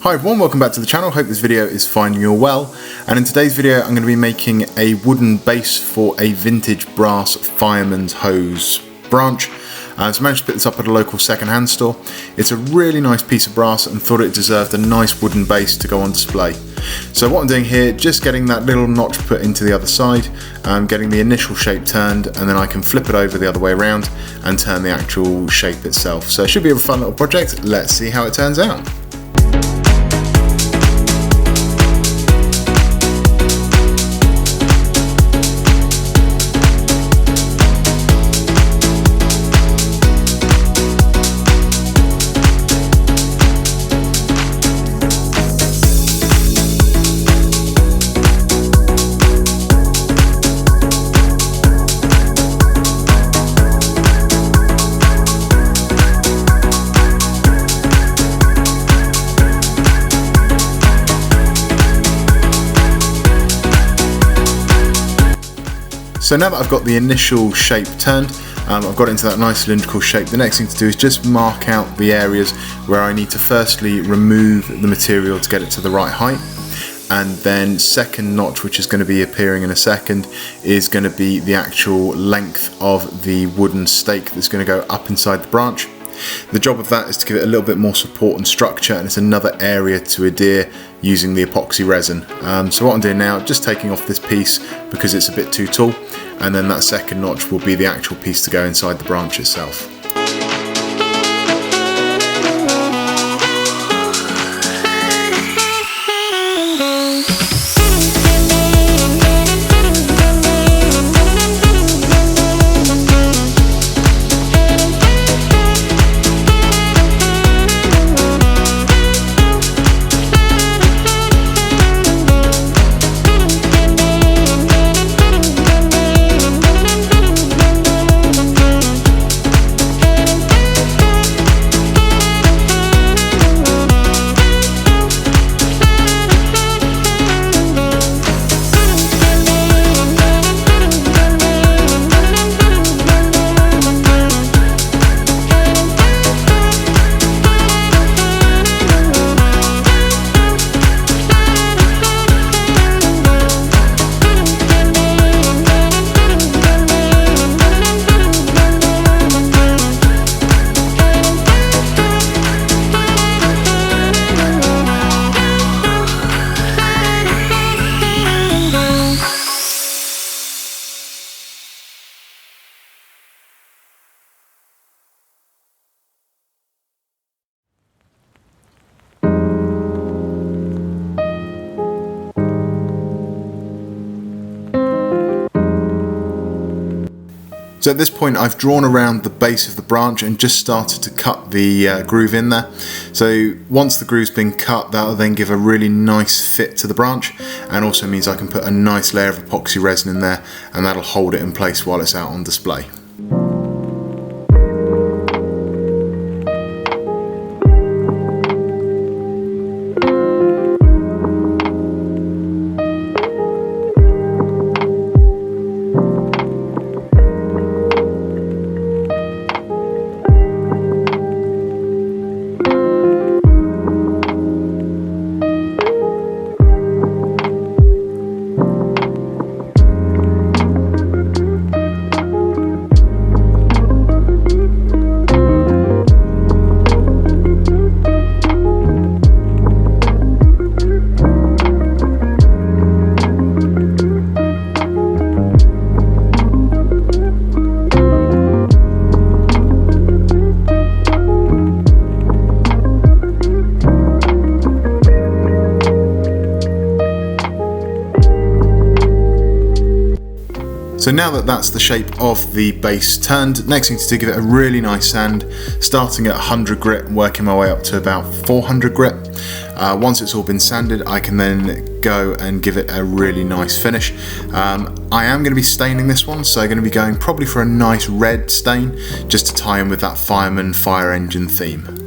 Hi everyone, welcome back to the channel. Hope this video is finding you all well. And in today's video I'm going to be making a wooden base for a vintage brass fireman's hose branch. So I managed to pick this up at a local second-hand store. It's a really nice piece of brass and thought it deserved a nice wooden base to go on display. So what I'm doing here, just getting that little notch put into the other side, getting the initial shape turned, and then I can flip it over the other way around and turn the actual shape itself. So it should be a fun little project. Let's see how it turns out. So now that I've got the initial shape turned, I've got it into that nice cylindrical shape, the next thing to do is just mark out the areas where I need to firstly remove the material to get it to the right height. And then second notch, which is going to be appearing in a second, is going to be the actual length of the wooden stake that's going to go up inside the branch. The job of that is to give it a little bit more support and structure, and it's another area to adhere using the epoxy resin. So what I'm doing now, just taking off this piece because it's a bit too tall, and then that second notch will be the actual piece to go inside the branch itself. So at this point I've drawn around the base of the branch and just started to cut the groove in there. So once the groove's been cut, that'll then give a really nice fit to the branch, and also means I can put a nice layer of epoxy resin in there, and that'll hold it in place while it's out on display. So now that that's the shape of the base turned, next thing to do, give it a really nice sand, starting at 100 grit and working my way up to about 400 grit. Once it's all been sanded, I can then go and give it a really nice finish. I am going to be staining this one, so I'm going to be going probably for a nice red stain, just to tie in with that fireman fire engine theme.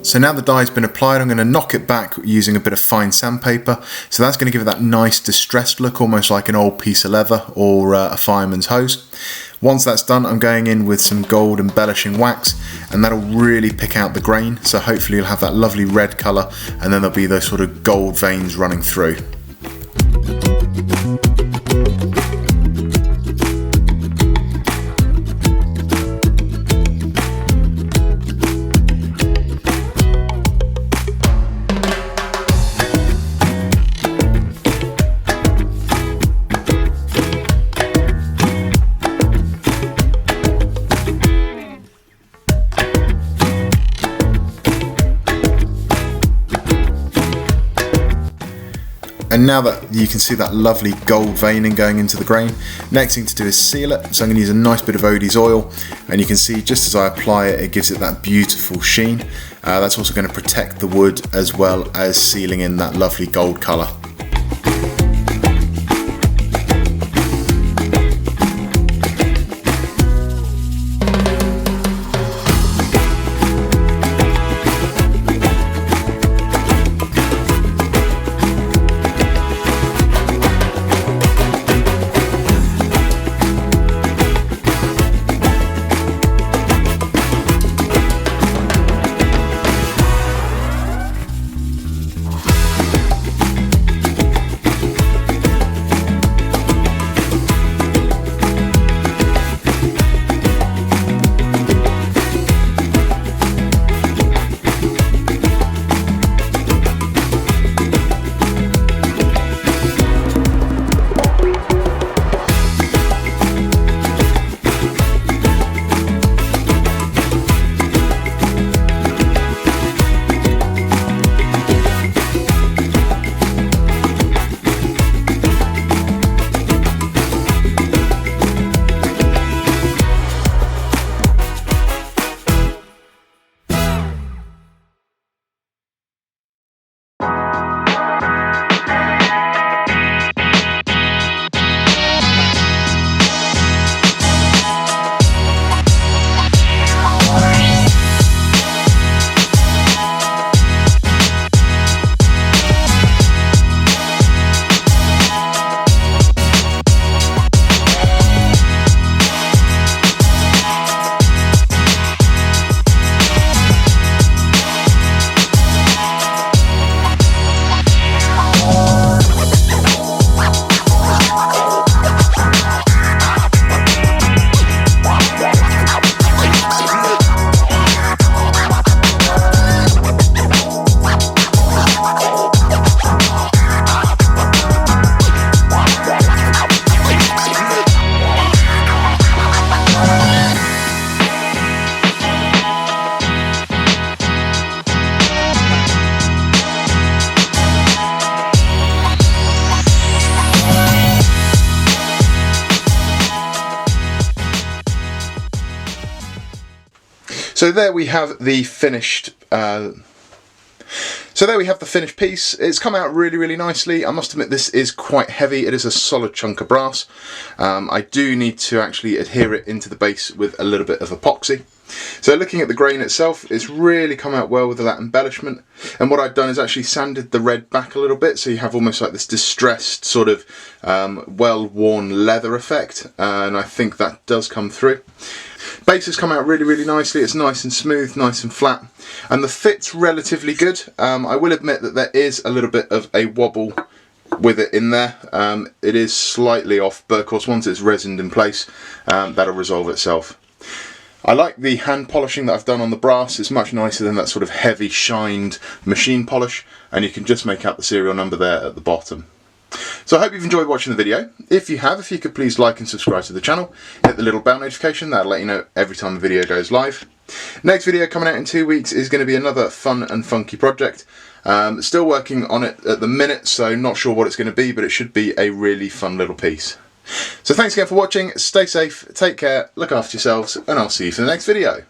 So now the dye's been applied, I'm going to knock it back using a bit of fine sandpaper. So that's going to give it that nice distressed look, almost like an old piece of leather or a fireman's hose. Once that's done, I'm going in with some gold embellishing wax, and that'll really pick out the grain. So hopefully you'll have that lovely red colour, and then there'll be those sort of gold veins running through. And now that you can see that lovely gold veining going into the grain, next thing to do is seal it. So I'm going to use a nice bit of Odie's oil, and you can see just as I apply it, it gives it that beautiful sheen. That's also going to protect the wood as well as sealing in that lovely gold colour. So there we have the finished piece. It's come out really nicely. I must admit this is quite heavy. It is a solid chunk of brass. I do need to actually adhere it into the base with a little bit of epoxy. So looking at the grain itself, it's really come out well with that embellishment. And what I've done is actually sanded the red back a little bit, so you have almost like this distressed sort of well-worn leather effect, and I think that does come through. Base has come out really nicely. It's nice and smooth, nice and flat, and the fit's relatively good. I will admit that there is a little bit of a wobble with it in there. It is slightly off, but of course once it's resined in place, that'll resolve itself. I like the hand polishing that I've done on the brass. It's much nicer than that sort of heavy shined machine polish, and you can just make out the serial number there at the bottom. So I hope you've enjoyed watching the video. If you have, if you could please like and subscribe to the channel, hit the little bell notification, that'll let you know every time a video goes live. Next video coming out in 2 weeks is going to be another fun and funky project. Still working on it at the minute, so not sure what it's going to be, but it should be a really fun little piece. So thanks again for watching, stay safe, take care, look after yourselves, and I'll see you for the next video.